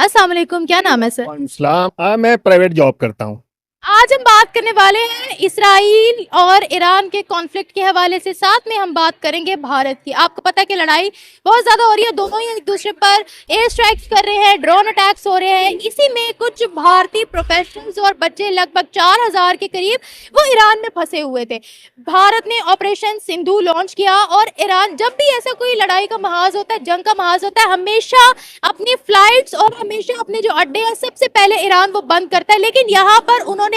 अस्सलाम वालेकुम, क्या नाम है सर? इस्लाम। मैं प्राइवेट जॉब करता हूँ। आज हम बात करने वाले हैं इसराइल और ईरान के कॉन्फ्लिक्ट के हवाले से, साथ में हम बात करेंगे भारत की। आपको पता है कि लड़ाई बहुत ज़्यादा हो रही है, दोनों ही एक दूसरे पर एयर स्ट्राइक्स कर रहे हैं, ड्रोन अटैक्स हो रहे हैं। इसी में कुछ भारतीय प्रोफेशनल्स और बच्चे, लगभग 4000 के करीब, वो ईरान में फंसे हुए थे। भारत ने ऑपरेशन सिंधु लॉन्च किया और ईरान, जब भी ऐसा कोई लड़ाई का महाज होता है, जंग का महाज होता है, हमेशा अपनी फ्लाइट्स और हमेशा अपने जो अड्डे हैं सबसे पहले ईरान वो बंद करता है। लेकिन यहाँ पर उन्होंने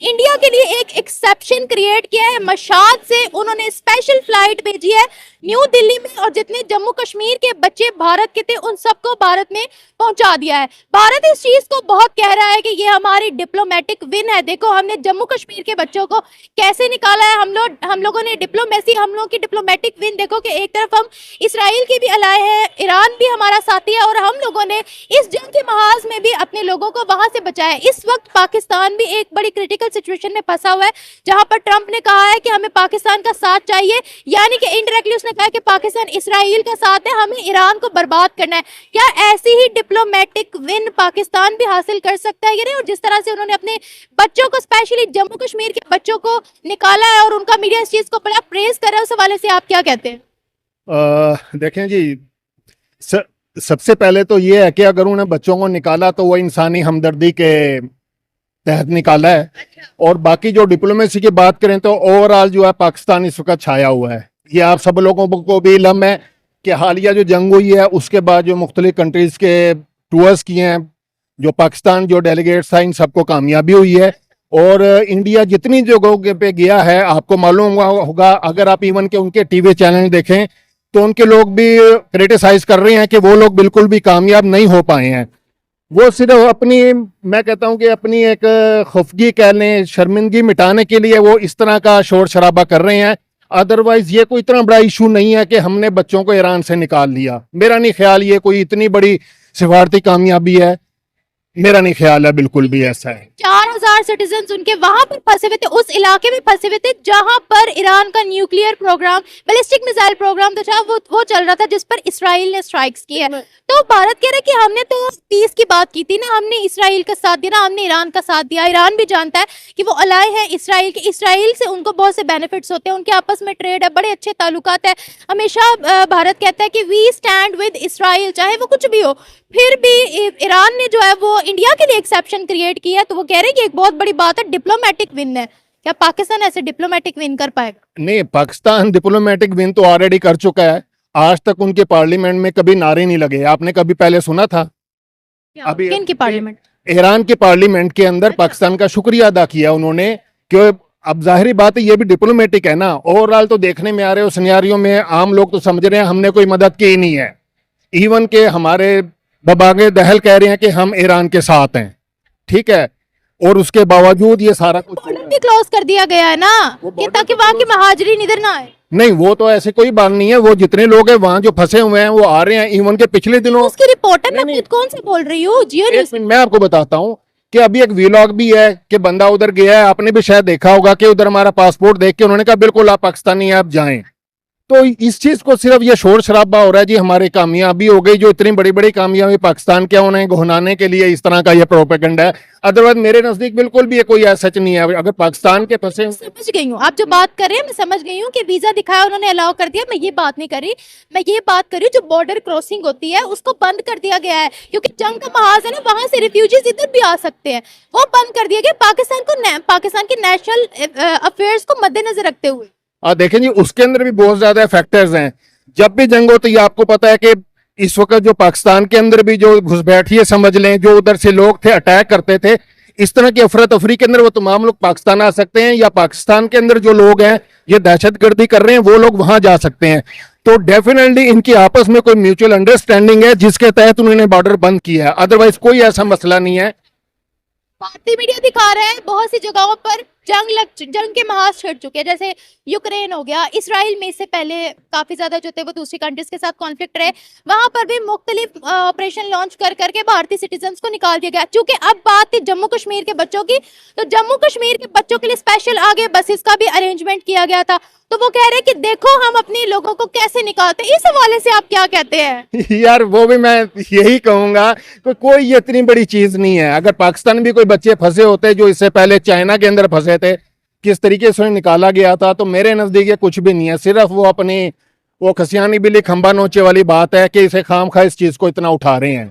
इंडिया के लिए एक एक्सेप्शन क्रिएट किया है। मशाद से उन्होंने स्पेशल फ्लाइट भेजी है न्यू दिल्ली में, और जितने जम्मू कश्मीर के बच्चे भारत के थे उन सबको भारत में पहुंचा दिया है। भारत इस चीज को बहुत कह रहा है कि ये हमारी डिप्लोमेटिक विन है। देखो हमने जम्मू कश्मीर के बच्चों को कैसे निकाला है, हम लोगों ने डिप्लोमेसी, हम लोगों की डिप्लोमेटिक विन। देखो कि एक तरफ हम इसराइल के भी अलाए हैं, ईरान भी हमारा साथी है, और हम लोगों ने इस जंग के महाज में भी अपने लोगों को वहां से बचाया। इस वक्त पाकिस्तान भी एक बड़ी क्रिटिकल सिचुएशन में फंसा हुआ है, जहां पर ट्रंप ने कहा है कि हमें पाकिस्तान का साथ चाहिए, यानी कि इनडायरेक्टली उसने कहा कि पाकिस्तान इसराइल का साथ है, हमें ईरान को बर्बाद करना है। क्या ऐसी ही डिप्लोमेटिक विन पाकिस्तान भी हासिल कर सकता है या नहीं? और जिस तरह से उन्होंने अपने बच्चों को, स्पेशली जम्मू कश्मीर के बच्चों को निकाला है और उनका मीडिया इस चीज को बड़ा प्रेज कर रहा है, उस हवाले से आप क्या कहते हैं? देखें जी, सबसे पहले तो ये है कि अगर उन्होंने बच्चों को निकाला तो वो इंसानी हमदर्दी के तहत निकाला है। और बाकी जो डिप्लोमेसी की बात करें तो ओवरऑल जो है पाकिस्तान इस वक्त छाया हुआ है। ये आप सब लोगों को भी इल्म है कि हालिया जो जंग हुई है उसके बाद जो मुख्तलिफ कंट्रीज के टूर्स किए हैं, जो पाकिस्तान जो डेलीगेट्स था, इन सबको कामयाबी हुई है। और इंडिया जितनी जगहों पे गया है, आपको मालूम होगा, अगर आप इवन के उनके टीवी चैनल देखें तो उनके लोग भी क्रिटिसाइज कर रहे हैं कि वो लोग बिल्कुल भी कामयाब नहीं हो पाए हैं। वो सिर्फ अपनी, मैं कहता हूं कि अपनी एक खफगी कह लें, शर्मिंदगी मिटाने के लिए वो इस तरह का शोर शराबा कर रहे हैं। अदरवाइज ये कोई इतना बड़ा इशू नहीं है कि हमने बच्चों को ईरान से निकाल लिया। मेरा नहीं ख्याल ये कोई इतनी बड़ी सिफारती कामयाबी है, मेरा नहीं ख्याल है बिल्कुल भी ऐसा है। 4000 सिटीजन उनके वहां पर फंसे हुए थे, उस इलाके में फंसे हुए थे जहां पर ईरान का nuclear program, ballistic missile program तो वो चल रहा था, जिस पर इसराइल ने स्ट्राइक्स की है। तो भारत कह रहा है कि हमने तो पीस की बात की थी ना, हमने इसराइल का साथ दिया ना, हमने ईरान का साथ दिया। ईरान भी जानता है कि वो अलाय है इसराइल के, इसराइल से उनको बहुत से बेनिफिट्स होते हैं, उनके आपस में ट्रेड है, बड़े अच्छे ताल्लुकात है। हमेशा भारत कहता है कि वी स्टैंड विद इसराइल, चाहे वो कुछ भी हो। फिर भी ईरान ने जो है वो इंडिया के लिए एक्सेप्शन क्रिएट किया है, तो वो कह रहे हैं कि एक बहुत बड़ी बात है, डिप्लोमेटिक विन है। क्या पाकिस्तान ऐसे डिप्लोमेटिक विन कर पाएगा? नहीं, पाकिस्तान डिप्लोमेटिक विन तो ऑलरेडी कर चुका है। आज तक उनके पार्लियामेंट में कभी नारे नहीं लगे, आपने कभी पहले सुना था? अभी किन की पार्लियामेंट? ईरान की पार्लियामेंट के अंदर पाकिस्तान का शुक्रिया अदा किया उन्होंने, कि अब जाहिर बात है ये भी डिप्लोमेटिक है ना। ओवरऑल तो देखने में आ रहे हो सिनेरियो में आम लोग तो समझ रहे हैं हमने कोई मदद की ही नहीं है। इवन के हमारे बबागे दहल कह रहे हैं कि हम ईरान के साथ हैं, ठीक है, और उसके बावजूद ये सारा कुछ भी क्लोज कर दिया गया है ना, कि ताकि वहां के महाजरीन इधर ना आए। नहीं, वो तो ऐसे कोई बात नहीं है। वो जितने लोग हैं वहां जो फंसे हुए हैं वो आ रहे हैं। इवन के पिछले दिनों उसकी रिपोर्ट है, मैं खुद कौन से बोल रही हूँ, जियो न्यूज़। एक मिनट मैं आपको बताता हूँ कि अभी एक वीलॉग भी है कि बंदा उधर गया है, आपने भी शायद देखा होगा कि उधर हमारा पासपोर्ट देख के उन्होंने कहा बिल्कुल आप पाकिस्तानी हैं, आप जाएं। तो इस चीज को सिर्फ ये शोर शराबा हो रहा है जी, हमारी कामयाबी हो गई, जो इतनी बड़ी बड़ी कामयाबी पाकिस्तान के उन्हें घुनाने के लिए इस तरह का ये प्रोपेगेंडा है। अदरवाइज मेरे नजदीक बिल्कुल भी ये कोई ऐसा सच नहीं है। अगर पाकिस्तान के फंसे, समझ गई हूँ आप जो बात कर रहे हैं, मैं समझ गई हूँ कि वीजा दिखाया उन्होंने, अलाउ कर दिया। मैं ये बात नहीं कर रही, मैं ये बात कर रही हूँ जो बॉर्डर क्रॉसिंग होती है उसको बंद कर दिया गया है, क्योंकि जंग का महाज है ना, वहां से रिफ्यूजीज इधर भी आ सकते हैं, वो बंद कर दिया गया पाकिस्तान के नेशनल अफेयर्स को मद्देनजर रखते हुए। देखें जी, उसके अंदर भी बहुत ज्यादा फैक्टर्स हैं। जब भी जंग होती है आपको पता है कि इस वक्त जो पाकिस्तान के अंदर भी जो घुसपैठिए समझ लें, जो उधर से लोग थे अटैक करते थे, इस तरह की अफरा तफरी के अंदर वो तमाम लोग पाकिस्तान आ सकते हैं, या पाकिस्तान के अंदर जो लोग हैं ये दहशतगर्दी कर रहे हैं वो लोग वहां जा सकते हैं। तो डेफिनेटली इनकी आपस में कोई म्यूचुअल अंडरस्टैंडिंग है जिसके तहत उन्होंने बॉर्डर बंद किया है। अदरवाइज कोई ऐसा मसला नहीं है। भारतीय मीडिया दिखा रहा है बहुत सी जगहों पर जंग के महाज छिड़ चुके हैं, जैसे यूक्रेन हो गया, इसराइल में इससे पहले काफी ज्यादा जो थे वो दूसरी कंट्रीज के साथ कॉन्फ्लिक्ट रहे, वहां पर भी मुख्तलिफ ऑपरेशन लॉन्च कर करके भारतीय सिटीजन्स को निकाल दिया गया। चूंकि अब बात थी जम्मू कश्मीर के बच्चों की, तो जम्मू कश्मीर के बच्चों के लिए स्पेशल आगे बसेस का भी अरेंजमेंट किया गया था। तो वो कह रहे हैं कि देखो हम अपने लोगों को कैसे निकालते हैं। इस हवाले से आप क्या कहते हैं? यार वो भी मैं यही कहूंगा कि कोई ये इतनी बड़ी चीज नहीं है। अगर पाकिस्तान भी कोई बच्चे फंसे होते जो इससे पहले चाइना के अंदर फंसे थे, किस तरीके से उन्हें निकाला गया था, तो मेरे नजदीक ये कुछ भी नहीं है। सिर्फ वो अपनी वो खसियानी बिल्ली खंबा नोचे वाली बात है कि इसे खामखा इस चीज को इतना उठा रहे हैं।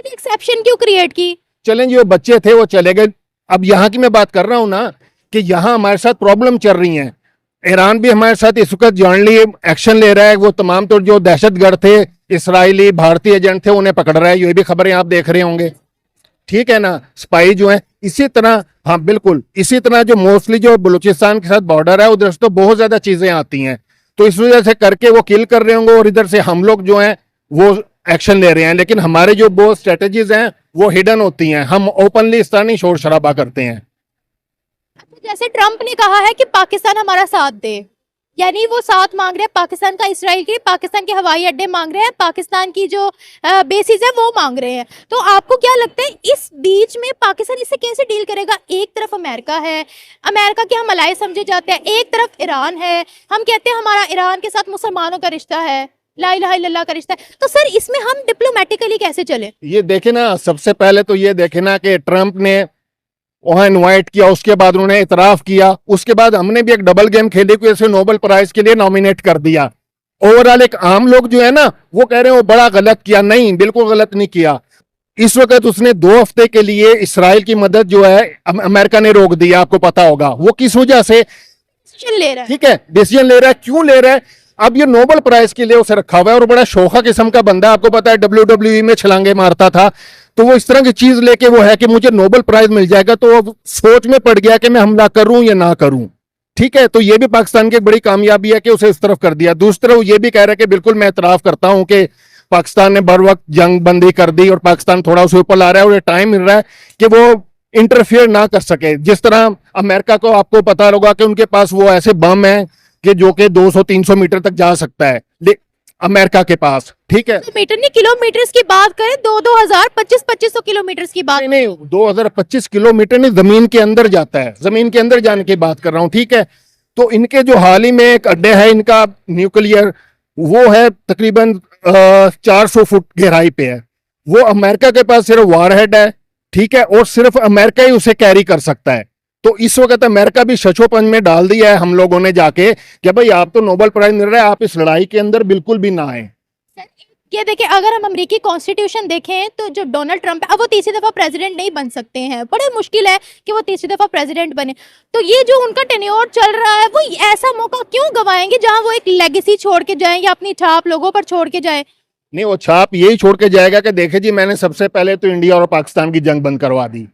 एक्सेप्शन क्यों क्रिएट की? चलें जी, वो बच्चे थे वो चले गए। अब यहाँ की मैं बात कर रहा हूँ ना कि यहाँ हमारे साथ प्रॉब्लम चल रही है। ईरान भी हमारे साथ इस वक्त जॉइंटली एक्शन ले रहा है। वो तमाम तो जो दहशतगर्द थे, इसराइली भारतीय एजेंट थे, उन्हें पकड़ रहा है। ये भी खबरें आप देख रहे होंगे, ठीक है ना, स्पाई जो है। इसी तरह हाँ बिल्कुल, इसी तरह जो मोस्टली जो बलूचिस्तान के साथ बॉर्डर है उधर से तो बहुत ज्यादा चीजें आती हैं, तो इस वजह से करके वो किल कर रहे होंगे और इधर से हम लोग जो हैं वो एक्शन ले रहे हैं। लेकिन हमारे जो वो स्ट्रेटेजीज हैं वो हिडन होती हैं, हम ओपनली इस तरह नहीं शोर शराबा करते हैं। जैसे ट्रंप ने कहा है कि पाकिस्तान हमारा साथ दे, यानी वो साथ मांग रहे हैं पाकिस्तान का, इसराइल के, पाकिस्तान के हवाई अड्डे मांग रहे हैं, पाकिस्तान की जो बेसिस है वो मांग रहे हैं। तो आपको क्या लगता है इस बीच में पाकिस्तान इससे कैसे डील करेगा? एक तरफ अमेरिका है, अमेरिका के हम अलाय समझे जाते हैं, एक तरफ ईरान है, हम कहते हैं हमारा ईरान के साथ मुसलमानों का रिश्ता है, ला इलाहा इल्लल्लाह का रिश्ता है। तो सर इसमें हम डिप्लोमेटिकली कैसे चले? ये देखे ना, सबसे पहले तो ये देखे ना कि ट्रंप ने वहां इनवाइट किया, उसके बाद उन्होंने इतराफ किया, उसके बाद हमने भी एक डबल गेम खेली कि इसे नोबेल प्राइज के लिए नॉमिनेट कर दिया। ओवरऑल एक आम लोग जो है ना वो कह रहे हैं वो बड़ा गलत किया। नहीं, बिल्कुल गलत नहीं किया। इस वक्त उसने 2 हफ्ते के लिए इसराइल की मदद जो है अमेरिका ने रोक दिया, आपको पता होगा वो किस वजह से डिसीजन ले रहा है। ठीक है, डिसीजन ले रहा है। क्यों ले रहा है? अब ये नोबेल प्राइज के लिए उसे रखा हुआ है और बड़ा शोखा किस्म का बंदा, आपको पता है WWE में छलांगे मारता था, तो वो इस तरह की चीज लेके वो है कि मुझे नोबेल प्राइज मिल जाएगा, तो वो सोच में पड़ गया कि मैं हमला करूं या ना करूं। ठीक है, तो ये भी पाकिस्तान की एक बड़ी कामयाबी है कि उसे इस तरफ कर दिया। दूसरी तरफ ये भी कह रहा है कि बिल्कुल मैं इतराफ करता हूं कि पाकिस्तान ने बर वक्त जंग बंदी कर दी और पाकिस्तान थोड़ा उसे ऊपर ला रहा है और ये टाइम मिल रहा है कि वो इंटरफियर ना कर सके। जिस तरह अमेरिका को आपको पता होगा कि उनके पास वो ऐसे बम है कि जो कि 200-300 मीटर तक जा सकता है अमेरिका के पास। ठीक है, मीटर नहीं, किलोमीटर की बात करें, 2000 2500 किलोमीटर की बात नहीं 2025 किलोमीटर नहीं, जमीन के अंदर जाता है, जमीन के अंदर जाने की बात कर रहा हूं। ठीक है, तो इनके जो हाल ही में एक अड्डे है इनका न्यूक्लियर, वो है तकरीबन 400 फुट गहराई पे है। वो अमेरिका के पास सिर्फ वारहेड है, ठीक है, और सिर्फ अमेरिका ही उसे कैरी कर सकता है। तो इस वक्त अमेरिका भी शशोपंज में डाल दिया है हम लोगों ने जाके कि भाई आप तो नोबेल प्राइज मिल रहा है, आप इस लड़ाई के अंदर बिल्कुल भी ना आए। ये देखिए, अगर हम अमेरिकी कॉन्स्टिट्यूशन देखें तो जो डोनाल्ड ट्रंप है अब वो तीसरी दफा प्रेसिडेंट नहीं बन सकते हैं, बड़े मुश्किल है कि वो तीसरी दफा प्रेसिडेंट बने। तो ये जो उनका टेन्योर चल रहा है वो ऐसा मौका क्यों गवाएंगे जहां वो एक लेगेसी छोड़ के जाएं या अपनी छाप लोगों पर छोड़ के जाएं? नहीं, वो छाप यही छोड़ के जाएगा कि देखे जी मैंने सबसे पहले तो इंडिया और पाकिस्तान की जंग बंद करवा दी।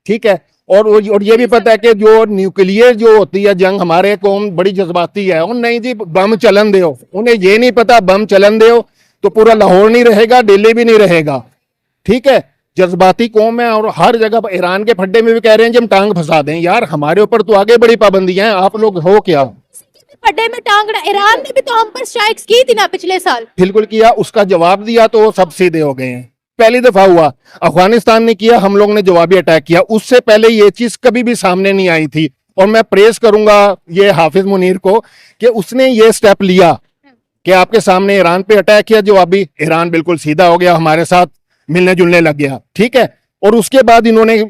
ठीक है, और ये भी पता है कि जो न्यूक्लियर जो होती है जंग, हमारे कौम बड़ी जज्बाती है, और नहीं जी बम चलन दो, उन्हें ये नहीं पता बम चलन दो तो पूरा लाहौर नहीं रहेगा, दिल्ली भी नहीं रहेगा। ठीक है, जज्बाती कौम है और हर जगह ईरान के फड्डे में भी कह रहे हैं कि हम टांग फंसा दें। यार हमारे ऊपर तो आगे बड़ी पाबंदियां हैं, आप लोग हो क्या? फड्डे में टांगना, ईरान ने भी तो हम पर स्ट्राइक्स की थी ना पिछले साल। बिल्कुल किया, उसका जवाब दिया तो वो सब सीधे हो गए हैं। पहली दफा हुआ, अफगानिस्तान ने किया, हम लोग ने जवाबी अटैक किया। उससे पहले ये चीज कभी भी सामने नहीं आई थी और मैं प्रेज करूंगा ये हाफिज मुनीर को कि उसने ये स्टेप लिया कि आपके सामने ईरान पे अटैक किया जवाबी, ईरान बिल्कुल सीधा हो गया, हमारे साथ मिलने जुलने लग गया। ठीक है, और उसके बाद इन्होंने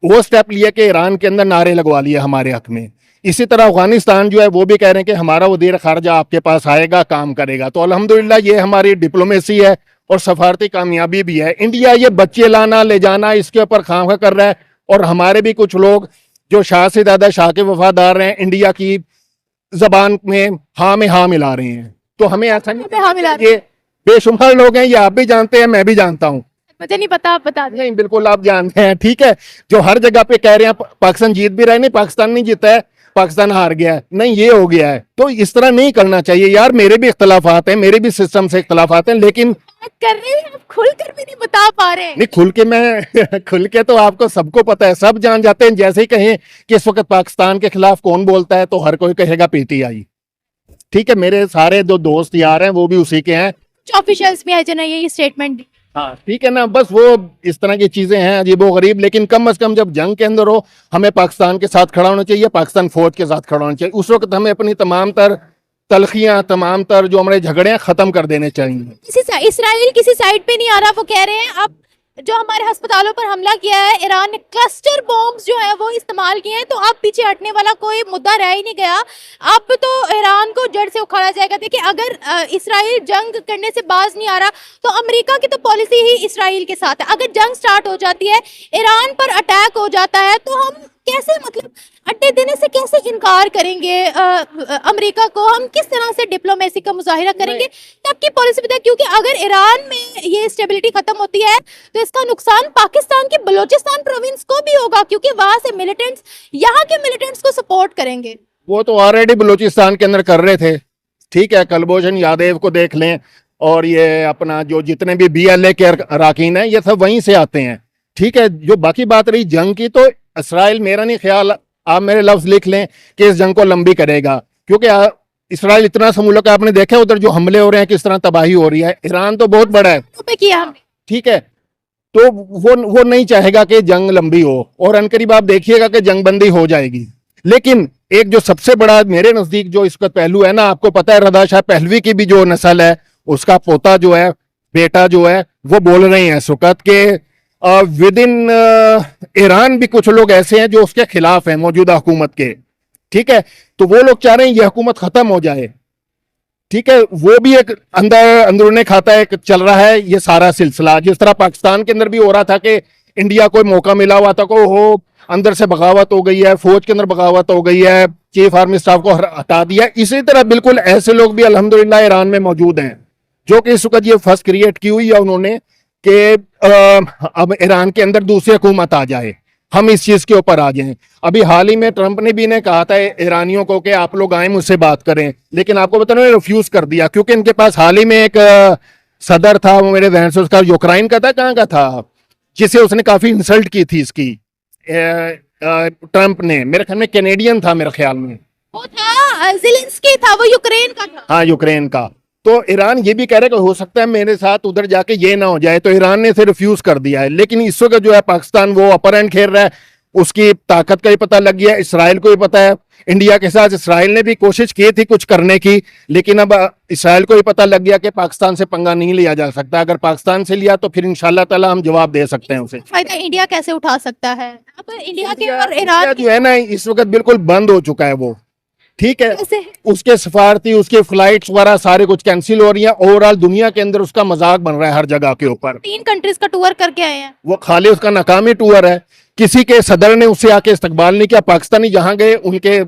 वो स्टेप लिया कि ईरान के अंदर नारे लगवा लिए हमारे हक में। इसी तरह अफगानिस्तान जो है वो भी कह रहे हैं कि हमारा वज़ीर खारजा आपके पास आएगा, काम करेगा। तो अल्हम्दुलिल्लाह ये हमारी डिप्लोमेसी है और सफारती कामयाबी भी है। इंडिया ये बच्चे लाना ले जाना इसके ऊपर खामखा कर रहा है और हमारे भी कुछ लोग जो शाह से ज्यादा शाह के वफादार हैं, इंडिया की जबान में हाँ मिला रहे हैं। तो हमें ऐसा नहीं, ये बेशुमार लोग हैं, ये आप भी जानते हैं, मैं भी जानता हूँ। मुझे नहीं पता, आप बता दें। नहीं बिल्कुल आप जानते हैं। ठीक है, जो हर जगह पे कह रहे हैं पाकिस्तान जीत भी रहा है, नहीं पाकिस्तान नहीं जीता है, पाकिस्तान हार गया है, नहीं ये हो गया है। तो इस तरह नहीं करना चाहिए यार। मेरे भी इख्तलाफात हैं, मेरे भी सिस्टम से इख्तलाफात हैं, लेकिन कर रहे हैं आप खुल कर भी नहीं बता पा रहे। नहीं खुल के मैं खुल के तो आपको सबको पता है, सब जान जाते हैं। जैसे ही कहें कि इस वक्त पाकिस्तान के खिलाफ कौन बोलता है तो हर कोई कहेगा PTI। ठीक है, मेरे सारे जो दोस्त यार हैं वो भी उसी के हैं। कुछ ऑफिशियल्स भी है जिन्होंने ये स्टेटमेंट दी। हाँ ठीक है ना, बस वो इस तरह की चीजें हैं अजीबो गरीब, लेकिन कम से कम जब जंग के अंदर हो हमें पाकिस्तान के साथ खड़ा होना चाहिए, पाकिस्तान फौज के साथ खड़ा होना चाहिए। उस वक्त हमें अपनी तमाम तर तलखियां, तमाम तर जो हमारे झगड़े हैं खत्म कर देने चाहिए। इसराइल किसी साइड पे नहीं आ रहा, वो कह रहे हैं अब जो हमारे अस्पतालों पर हमला किया है ईरान ने, क्लस्टर बॉम्ब्स जो है वो इस्तेमाल किए हैं, तो अब पीछे हटने वाला कोई मुद्दा रह ही नहीं गया। अब तो ईरान को जड़ से उखाड़ा जाएगा। देखिए अगर इसराइल जंग करने से बाज नहीं आ रहा तो अमेरिका की तो पॉलिसी ही इसराइल के साथ है। अगर जंग स्टार्ट हो जाती है, ईरान पर अटैक हो जाता है, तो हम कैसे मतलब अड्डे देने से कैसे इनकार करेंगे अमेरिका को? हम किस तरह से डिप्लोमेसी का मुजाहिरा करेंगे? तो आपकी पॉलिसी बताए, क्योंकि अगर ईरान में ये स्टेबिलिटी खत्म होती है तो इसका नुकसान पाकिस्तान के बलूचिस्तान प्रोविंस को भी होगा, क्योंकि वहां से मिलिटेंट्स यहाँ के मिलिटेंट्स को सपोर्ट करेंगे। वो तो ऑलरेडी बलूचिस्तान के अंदर कर रहे थे। ठीक है, कुलभूषण यादव को देख लें, और ये अपना जो जितने भी BLA के अरकान हैं ये सब वहीं से आते हैं। ठीक है, जो बाकी बात रही जंग की, तो इसराइल, मेरा नहीं ख्याल, आप मेरे लफ्ज लिख लें कि इस जंग को लंबी करेगा, क्योंकि इसराइल इतना सा मुल्क है, आपने देखा उधर जो हमले हो रहे हैं किस तरह तबाही हो रही है। ईरान तो बहुत बड़ा है, किया हमने। ठीक है, तो वो नहीं चाहेगा कि जंग लंबी हो, और अनकरीब आप देखिएगा कि जंगबंदी हो जाएगी। लेकिन एक जो सबसे बड़ा मेरे नजदीक जो इसका पहलू है ना, आपको पता है रजा शाह पहलवी की भी जो नस्ल है, उसका पोता जो है, बेटा जो है, वो बोल रहे हैं इस वक्त के विद इन ईरान भी कुछ लोग ऐसे हैं जो उसके खिलाफ हैं मौजूदा हुकूमत के। ठीक है, तो वो लोग चाह रहे हैं ये हुकूमत खत्म हो जाए। ठीक है, वो भी एक अंदरूनी खाता है, चल रहा है ये सारा सिलसिला, जिस तरह पाकिस्तान के अंदर भी हो रहा था कि इंडिया को मौका मिला हुआ था को हो अंदर से बगावत हो गई है, फौज के अंदर बगावत हो गई है, चीफ आर्मी स्टाफ को हटा दिया। इसी तरह बिल्कुल ऐसे लोग भी अल्हम्दुलिल्लाह ईरान में मौजूद हैं, जो कि इस वक्त ये फर्स्ट क्रिएट की हुई है उन्होंने कि अब ईरान के अंदर दूसरी हुकूमत आ जाए, हम इस चीज के ऊपर आ जाएं। अभी हाल ही में ट्रंप ने भी कहा था ईरानियों को कि आप लोग आए मुझसे बात करें, लेकिन आपको पता नहीं रिफ्यूज कर दिया, क्योंकि इनके पास हाल ही में एक सदर था, वो मेरे जहन से उसका यूक्रेन का था, कहाँ का था, जिसे उसने काफी इंसल्ट की थी इसकी ट्रंप ने, मेरे ख्याल में कैनेडियन था मेरे ख्याल में, वो था ज़ेलेंस्की था, वो यूक्रेन का था। हाँ यूक्रेन का। तो ईरान ये भी कह रहा है कि हो सकता है मेरे साथ उधर जाके ये ना हो जाए, तो ईरान ने इसे रिफ्यूज कर दिया है। लेकिन इस वक्त जो है पाकिस्तान वो अपर एंड खेल रहा है, उसकी ताकत का ही पता लग गया, इसराइल को ही पता है। इंडिया के साथ इसराइल ने भी कोशिश की थी कुछ करने की, लेकिन अब इसराइल को ही पता लग गया कि पाकिस्तान से पंगा नहीं लिया जा सकता। अगर पाकिस्तान से लिया तो फिर इंशाल्लाह ताला हम जवाब दे सकते हैं उसे। फायदा इंडिया कैसे उठा सकता है? अब इंडिया के और इंडिया ईरान जो है ना इस वक्त बिल्कुल बंद हो चुका है वो। ठीक है, कैसे? उसके सफारती, उसके फ्लाइट्स वगैरह सारे कुछ कैंसिल हो रही हैं। ओवरऑल दुनिया के अंदर उसका मजाक बन रहा है हर जगह के ऊपर। 3 कंट्रीज का टूर करके आए हैं। वो खाली उसका नाकामी टूर है, किसी के सदर ने उससे आके इस्तकबाल नहीं किया। पाकिस्तानी जहां गए उनके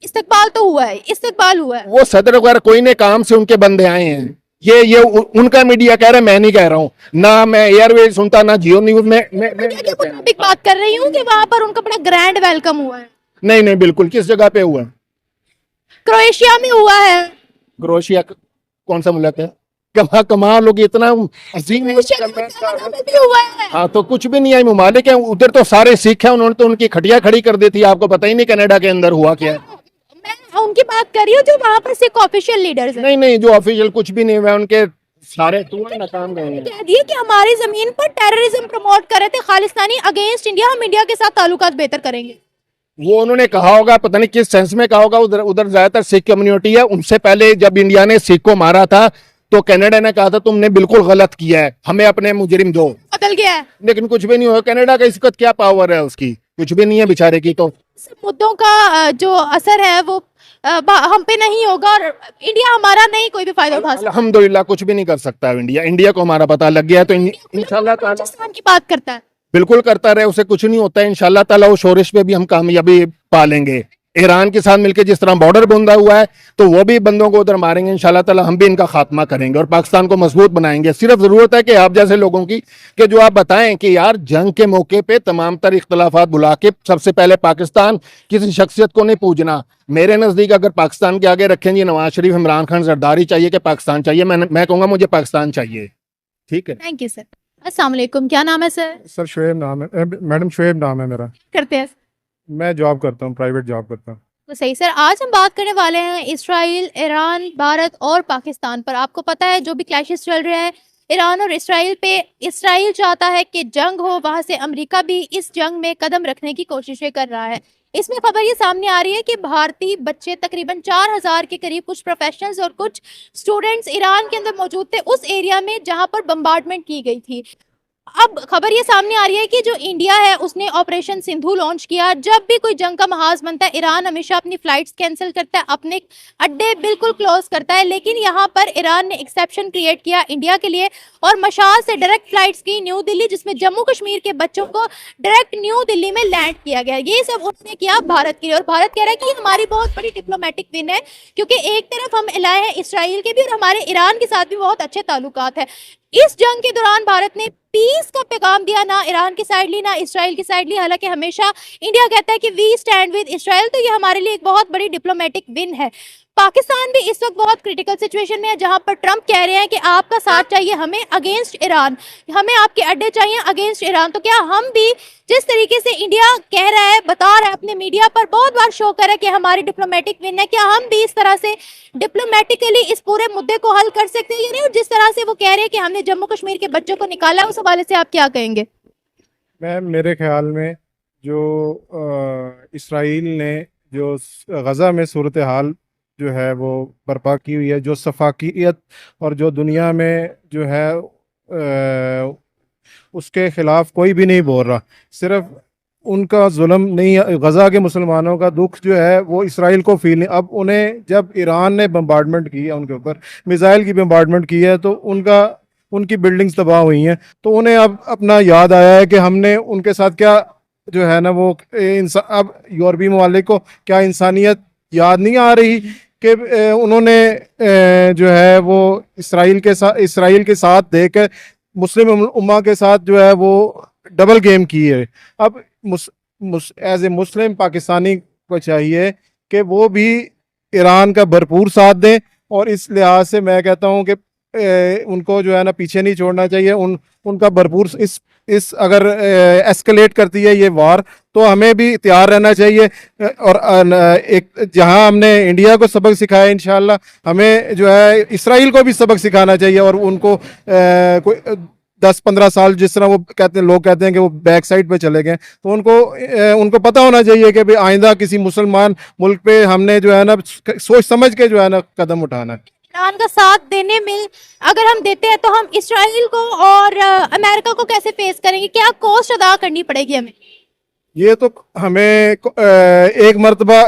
इस्तकबाल तो हुआ है, इस्तकबाल हुआ है। वो सदर वगैरह कोई ने काम से उनके बंदे आए हैं। ये उनका मीडिया कह रहा है, मैं नहीं कह रहा हूँ, ना मैं एयरवेज सुनता ना जियो न्यूज में। मुताबिक बात कर रही हूँ कि वहां पर उनका बड़ा ग्रैंड वेलकम हुआ है। नहीं नहीं बिल्कुल, किस जगह पे हुआ है? क्रोएशिया में हुआ है। क्रोएशिया कौन सा मुल्क है? कमा लोग इतना अजीम में भी हुआ है। हाँ, तो कुछ भी नहीं आई ममालिक है उधर, तो सारे सिख हैं, उन्होंने तो उनकी खटिया खड़ी कर दी थी। आपको पता ही नहीं कनाडा के अंदर हुआ क्या है। मैं उनकी बात कर रही हूँ जो वहां पर सिख ऑफिशियल लीडर्स हैं। नहीं नहीं, जो ऑफिशियल कुछ भी नहीं हुआ, उनके सारे टूर नाकाम गए हैं। कह दिए कि हमारी जमीन पर टेररिज्म प्रमोट कर रहे थे खालिस्तानी अगेंस्ट इंडिया, हम इंडिया के साथ ताल्लुकात बेहतर करेंगे। वो उन्होंने कहा होगा, पता नहीं किस सेंस में कहा होगा। उधर ज्यादातर सिख कम्युनिटी है। उनसे पहले जब इंडिया ने सिख को मारा था तो कनाडा ने कहा था तुमने बिल्कुल गलत किया है, हमें अपने मुजरिम दो। बदल गया है, लेकिन कुछ भी नहीं हुआ। कनाडा का इस वक्त क्या पावर है उसकी? कुछ भी नहीं है बेचारे की। तो मुद्दों का जो असर है वो हम पे नहीं होगा, और इंडिया हमारा नहीं कोई भी फायदा उठा सकता। अल्हम्दुलिल्लाह कुछ भी नहीं कर सकता है इंडिया। इंडिया को हमारा पता लग गया है, तो इंशाल्लाह ताला पाकिस्तान की बात करता है, बिल्कुल करता रहे, उसे कुछ नहीं होता है। इंशाल्लाह ताला वो शोरिश पे भी हम कामयाबी पालेंगे। ईरान के साथ मिलकर जिस तरह बॉर्डर बंधा हुआ है, तो वो भी बंदों को उधर मारेंगे इंशाल्लाह ताला। हम भी इनका खात्मा करेंगे और पाकिस्तान को मजबूत बनाएंगे। सिर्फ जरूरत है कि आप जैसे लोगों की कि जो आप बताएं कि यार जंग के मौके पे तमाम तर इख्तलाफात बुला के सबसे पहले पाकिस्तान, किसी शख्सियत को नहीं पूजना। मेरे नजदीक अगर पाकिस्तान के आगे रखें जी नवाज शरीफ, इमरान खान, जरदारी चाहिए कि पाकिस्तान चाहिए, मैं कहूँगा मुझे पाकिस्तान चाहिए। ठीक है, थैंक यू सर। अस्सलाम वालेकुम, क्या नाम है सर? सर शुएब नाम है, मैडम शुएब नाम है मेरा। करते हैं मैं जॉब करता हूँ, प्राइवेट जॉब करता हूँ। तो सही सर, आज हम बात करने वाले हैं इसराइल, ईरान, भारत और पाकिस्तान पर। आपको पता है जो भी क्लैशेस चल रहे हैं ईरान और इसराइल पे, इसराइल चाहता है कि जंग हो, वहां से अमेरिका भी इस जंग में कदम रखने की कोशिशें कर रहा है। इसमें खबर ये सामने आ रही है कि भारतीय बच्चे तकरीबन 4000 के करीब, कुछ प्रोफेशनल्स और कुछ स्टूडेंट्स ईरान के अंदर मौजूद थे उस एरिया में जहां पर बम्बार्डमेंट की गई थी। अब खबर ये सामने आ रही है कि जो इंडिया है उसने ऑपरेशन सिंधु लॉन्च किया। जब भी कोई जंग का महाज बनता है, ईरान हमेशा अपनी फ्लाइट्स कैंसिल करता है, अपने अड्डे बिल्कुल क्लोज करता है, लेकिन यहाँ पर ईरान ने एक्सेप्शन क्रिएट किया इंडिया के लिए और मशाल से डायरेक्ट फ्लाइट्स की न्यू दिल्ली, जिसमें जम्मू कश्मीर के बच्चों को डायरेक्ट न्यू दिल्ली में लैंड किया गया। ये सब उन्होंने किया भारत के लिए, और भारत कह रहा है कि हमारी बहुत बड़ी डिप्लोमेटिक विन है, क्योंकि एक तरफ हम अलाय हैं इसराइल के भी और हमारे ईरान के साथ भी बहुत अच्छे ताल्लुकात है। इस जंग के दौरान भारत ने पीस का पैगाम दिया, ना ईरान की साइड ली ना इसराइल की साइड ली। हालांकि हमेशा इंडिया कहता है कि वी स्टैंड विद इसराइल, तो ये हमारे लिए एक बहुत बड़ी डिप्लोमेटिक विन है। पाकिस्तान भी इस वक्त बहुत क्रिटिकल सिचुएशन में है, जहां पर ट्रंप कह रहे हैं कि आपका साथ चाहिए हमें अगेंस्ट ईरान, हमें आपके अड्डे चाहिए अगेंस्ट ईरान। तो क्या हम भी जिस तरीके से इंडिया कह रहा है, बता रहा है अपने मीडिया पर, बहुत बार शो कर रहा है कि हमारी डिप्लोमेटिक विन है, क्या हम भी इस तरह से डिप्लोमेटिकली इस पूरे मुद्दे को हल कर सकते हैं या नहीं? और जिस तरह से वो कह रहे हैं कि हमने जम्मू कश्मीर के बच्चों को निकाला, उस हवाले से आप क्या कहेंगे? मेरे ख्याल में जो इसराइल ने जो गज़ा में सूरत हाल जो है वो बर्पा की हुई है, जो सफाकियत और जो दुनिया में जो है उसके ख़िलाफ़ कोई भी नहीं बोल रहा। सिर्फ उनका जुल्म नहीं, गज़ा के मुसलमानों का दुख जो है वो इसराइल को फील नहीं। अब उन्हें जब ईरान ने बम्बार्डमेंट की है, उनके ऊपर मिसाइल की बम्बार्डमेंट की है, तो उनकी बिल्डिंग्स तबाह हुई हैं, तो उन्हें अब अपना याद आया है कि हमने उनके साथ क्या जो है ना वो अब यूरोपीय ममालिक को क्या इंसानियत याद नहीं आ रही कि उन्होंने जो है वो इसराइल के साथ देकर मुस्लिम उम्मा के साथ जो है वो डबल गेम की है। अब एज ए मुस्लिम पाकिस्तानी को चाहिए कि वो भी ईरान का भरपूर साथ दें, और इस लिहाज से मैं कहता हूं कि उनको जो है ना पीछे नहीं छोड़ना चाहिए। उनका भरपूर इस अगर एस्केलेट करती है ये वार, तो हमें भी तैयार रहना चाहिए। और एक जहां हमने इंडिया को सबक सिखाया, इंशाल्लाह हमें जो है इसराइल को भी सबक सिखाना चाहिए, और उनको कोई 10-15 साल जिस तरह वो कहते हैं, लोग कहते हैं कि वो बैक साइड पे चले गए, तो उनको पता होना चाहिए कि भाई आइंदा किसी मुसलमान मुल्क पे हमने जो है ना सोच समझ के जो है ना कदम उठाना है। ईरान का साथ देने में अगर हम देते हैं तो हम इसराइल को और अमेरिका को कैसे फेस करेंगे? क्या कॉस्ट अदा करनी पड़ेगी हमें? ये तो हमें एक मर्तबा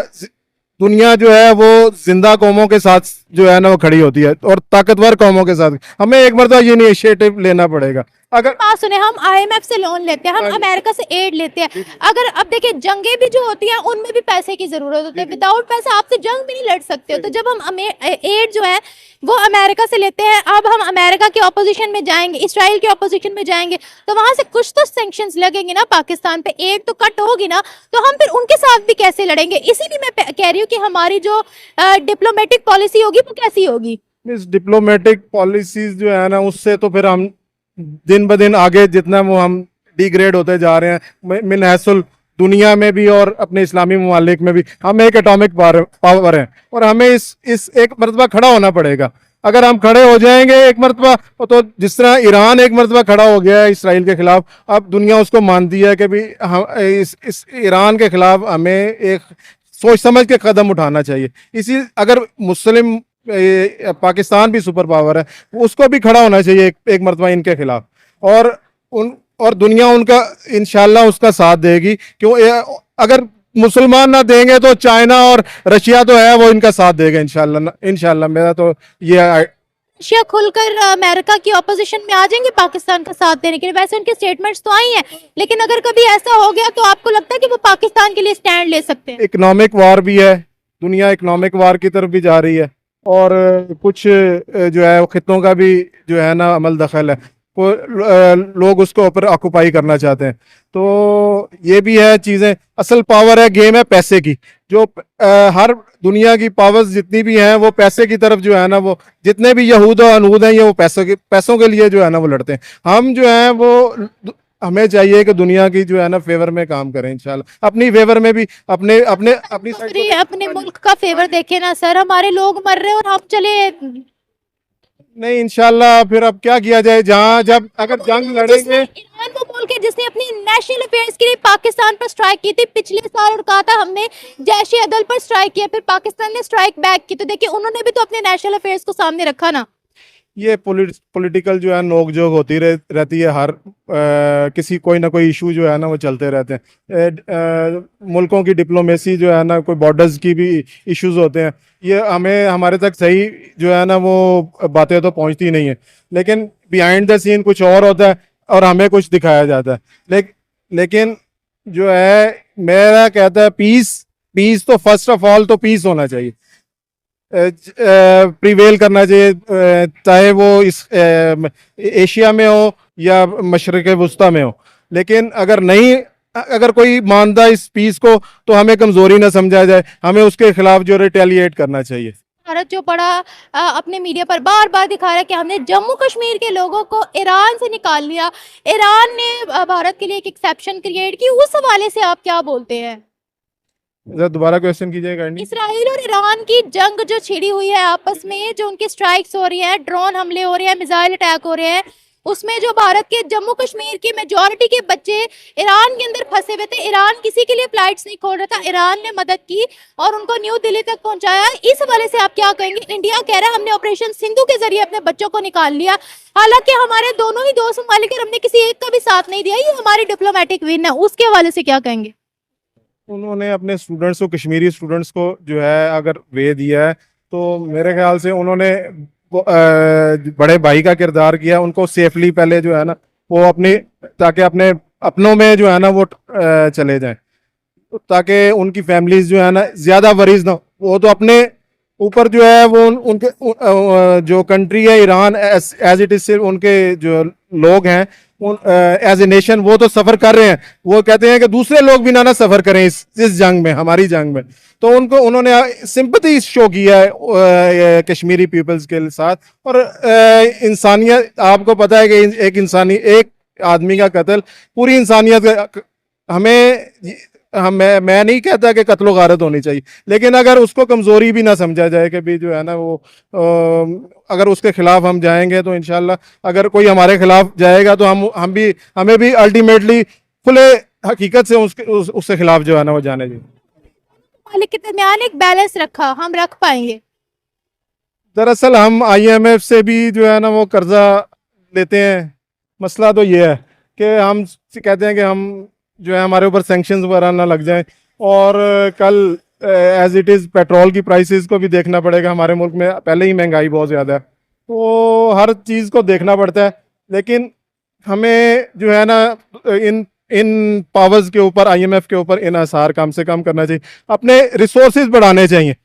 दुनिया जो है वो जिंदा कौमों के साथ जो है ना वो खड़ी होती है, और ताकतवर कौमों के साथ हमें एक मर्तबा ये इनिशिएटिव लेना पड़ेगा। अगर बात सुने, हम आईएमएफ से लोन लेते हैं, हम अमेरिका से एड लेते हैं, अगर अब देखिए जंगे भी जो होती हैं उनमें भी पैसे की जरूरत होती है, विदाउट पैसा आपसे जंग भी नहीं लड़ सकते हो। तो जब हम एड जो है वो अमेरिका से लेते हैं, अब हम अमेरिका के ऑपोजिशन में जाएंगे, इसराइल के ऑपोजिशन में जाएंगे, तो वहां से कुछ तो सैंक्शंस लगेंगे ना पाकिस्तान पे, एड तो कट होगी ना, तो हम फिर उनके साथ भी कैसे लड़ेंगे? इसीलिए मैं कह रही हूँ कि हमारी जो डिप्लोमेटिक पॉलिसी होगी वो कैसी होगी? इस डिप्लोमेटिक पॉलिसीज जो है ना उससे तो फिर हम दिन ब दिन आगे जितना वो हम डिग्रेड होते जा रहे हैं, मिन हैसुल दुनिया में भी और अपने इस्लामी ममालिक में भी। हम एक एटॉमिक पावर हैं, और हमें इस एक मरतबा खड़ा होना पड़ेगा। अगर हम खड़े हो जाएंगे एक मरतबा, तो जिस तरह ईरान एक मरतबा खड़ा हो गया है इसराइल के खिलाफ, अब दुनिया उसको मानती है कि भी हम इस ईरान के खिलाफ हमें एक सोच समझ के कदम उठाना चाहिए। इसी अगर मुस्लिम पाकिस्तान भी सुपर पावर है, उसको भी खड़ा होना चाहिए एक मरतबा इनके खिलाफ, और दुनिया उनका इंशाल्लाह उसका साथ देगी। क्यों अगर मुसलमान ना देंगे तो चाइना और रशिया तो है वो इनका साथ देगा इंशाल्लाह। मेरा तो ये रशिया खुलकर अमेरिका की ऑपोजिशन में आ जाएंगे पाकिस्तान का साथ देने के लिए। वैसे उनके स्टेटमेंट्स तो आई हैं, लेकिन अगर कभी ऐसा हो गया तो आपको लगता है कि वो पाकिस्तान के लिए स्टैंड ले सकते हैं? इकोनॉमिक वार भी है, दुनिया इकोनॉमिक वार की तरफ भी जा रही है, और कुछ जो है वो खितों का भी जो है ना अमल दखल है, वो लोग उसको ऊपर ऑक्युपाई करना चाहते हैं। तो ये भी है चीज़ें। असल पावर है, गेम है पैसे की। जो हर दुनिया की पावर्स जितनी भी हैं वो पैसे की तरफ जो है ना, वो जितने भी यहूद और अनूद हैं ये वो पैसों के लिए जो है ना वो लड़ते हैं। हम जो हैं वो हमें चाहिए कि दुनिया की जो है ना फेवर में काम करें इंशाल्लाह, अपनी फेवर में भी, अपने अपने अपनी साइड अरे अपने मुल्क का फेवर देखे ना सर, हमारे लोग मर रहे हैं और हम चले नहीं इंशाल्लाह। फिर अब क्या किया जाए, जहाँ जब अगर जंग लड़ेंगे। ईरान वो मुल्क है जिसने अपनी नेशनल अफेयर्स के लिए पाकिस्तान पर स्ट्राइक की थी पिछले साल और कहा था हमने जैश अदल पर स्ट्राइक किया, फिर पाकिस्तान ने स्ट्राइक बैक की, तो देखिए उन्होंने भी तो अपने नेशनल अफेयर्स को सामने रखा ना। ये पॉलिटिकल जो है नोकझोंक होती रहती है, हर किसी कोई ना कोई इशू जो है ना वो चलते रहते हैं। मुल्कों की डिप्लोमेसी जो है ना, कोई बॉर्डर्स की भी इश्यूज होते हैं, ये हमें हमारे तक सही जो है ना वो बातें तो पहुंचती नहीं है, लेकिन बिहाइंड द सीन कुछ और होता है और हमें कुछ दिखाया जाता है। लेकिन जो है मेरा कहता है पीस तो फर्स्ट ऑफ ऑल तो पीस होना चाहिए, प्रिवेल करना चाहिए, चाहे वो इस एशिया में हो या मशरक़ वस्ता में हो। लेकिन अगर कोई मानता इस पीस को, तो हमें कमजोरी ना समझा जाए, हमें उसके खिलाफ जो रिटेलिएट करना चाहिए। भारत जो बड़ा अपने मीडिया पर बार बार दिखा रहा है कि हमने जम्मू कश्मीर के लोगों को ईरान से निकाल लिया, ईरान ने भारत के लिए एक एक्सेप्शन क्रिएट की, उस हवाले से आप क्या बोलते हैं? जरा दोबारा क्वेश्चन कीजिएगा। इसराइल और ईरान की जंग जो छिड़ी हुई है आपस में, जो उनकी स्ट्राइक्स हो रही है, ड्रोन हमले हो रहे हैं, मिसाइल अटैक हो रहे हैं, उसमें जो भारत के जम्मू कश्मीर की मेजॉरिटी के बच्चे ईरान के अंदर फंसे हुए थे, ईरान किसी के लिए फ्लाइट्स नहीं खोल रहा था, ईरान ने मदद की और उनको न्यू दिल्ली तक पहुंचाया, इस हवाले से आप क्या कहेंगे? इंडिया कह रहा है हमने ऑपरेशन सिंधु के जरिए अपने बच्चों को निकाल लिया, हालांकि हमारे दोनों ही दोस्त ममालिक और हमने किसी एक का भी साथ नहीं दिया, ये हमारी डिप्लोमेटिक विन है, उसके हवाले से क्या कहेंगे? उन्होंने अपने स्टूडेंट्स को, कश्मीरी स्टूडेंट्स को जो है अगर वे दिया है, तो मेरे ख्याल से उन्होंने बड़े भाई का किरदार किया, उनको सेफली पहले जो है ना वो ताकि अपने अपनों में जो है ना वो चले जाएं, ताकि उनकी फैमिलीज जो है ना ज्यादा वरीज ना, वो तो अपने ऊपर जो है वो उनके जो कंट्री है ईरान एज इट इज, सिर्फ उनके जो लोग हैं एज ए नेशन वो तो सफर कर रहे हैं, वो कहते हैं कि दूसरे लोग भी ना सफर करें इस जंग में, हमारी जंग में। तो उन्होंने सिंपैथी शो किया है कश्मीरी पीपल्स के साथ। और इंसानियत, आपको पता है कि एक आदमी का कत्ल पूरी इंसानियत मैं नहीं कहता कि कत्लो गारत होनी चाहिए, लेकिन अगर उसको कमजोरी भी ना समझा जाए कि भी जो है ना वो अगर उसके खिलाफ हम जाएंगे तो इंशाल्लाह अगर कोई हमारे खिलाफ जाएगा तो हमें भी अल्टीमेटली खुले हकीकत से उसके खिलाफ जो है ना वो जाने चाहिए। मालिक के दरमियान एक बैलेंस रखा, हम रख पाएंगे? दरअसल हम IMF से भी जो है ना वो कर्जा लेते हैं। मसला तो ये है कि हम कहते हैं कि हम जो है हमारे ऊपर सैंक्शंस वगैरह ना लग जाएं, और कल एज इट इज़ पेट्रोल की प्राइसेस को भी देखना पड़ेगा। हमारे मुल्क में पहले ही महंगाई बहुत ज़्यादा है, तो हर चीज़ को देखना पड़ता है। लेकिन हमें जो है ना इन पावर्स के ऊपर, IMF के ऊपर इन्हिसार कम से कम करना चाहिए, अपने रिसोर्सेज बढ़ाने चाहिए।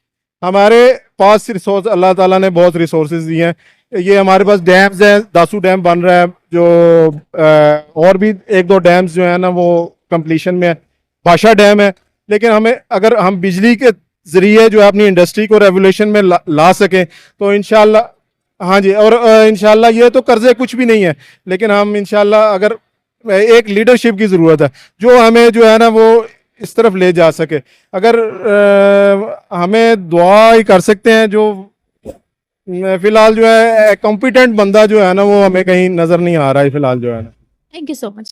हमारे पास रिसोर्स, अल्लाह ताला ने बहुत रिसोर्सेज दिए हैं, ये हमारे पास डैम्स हैं, दासू डैम बन रहा है, जो और भी एक दो डैम्स जो है ना वो कंप्लीशन में है, भाषा डैम है। लेकिन अगर हम बिजली के जरिए जो है अपनी इंडस्ट्री को रेवोल्यूशन में ला सकें तो इंशाल्लाह, हाँ जी, और इंशाल्लाह ये तो कर्जे कुछ भी नहीं है, लेकिन हम इंशाल्लाह अगर एक लीडरशिप की ज़रूरत है जो हमें जो है ना वो इस तरफ ले जा सके। अगर हमें दुआ ही कर सकते हैं, जो फिलहाल जो है कॉम्पिटेंट बंदा जो है ना वो हमें कहीं नज़र नहीं आ रहा है फिलहाल जो है ना। Thank you so much.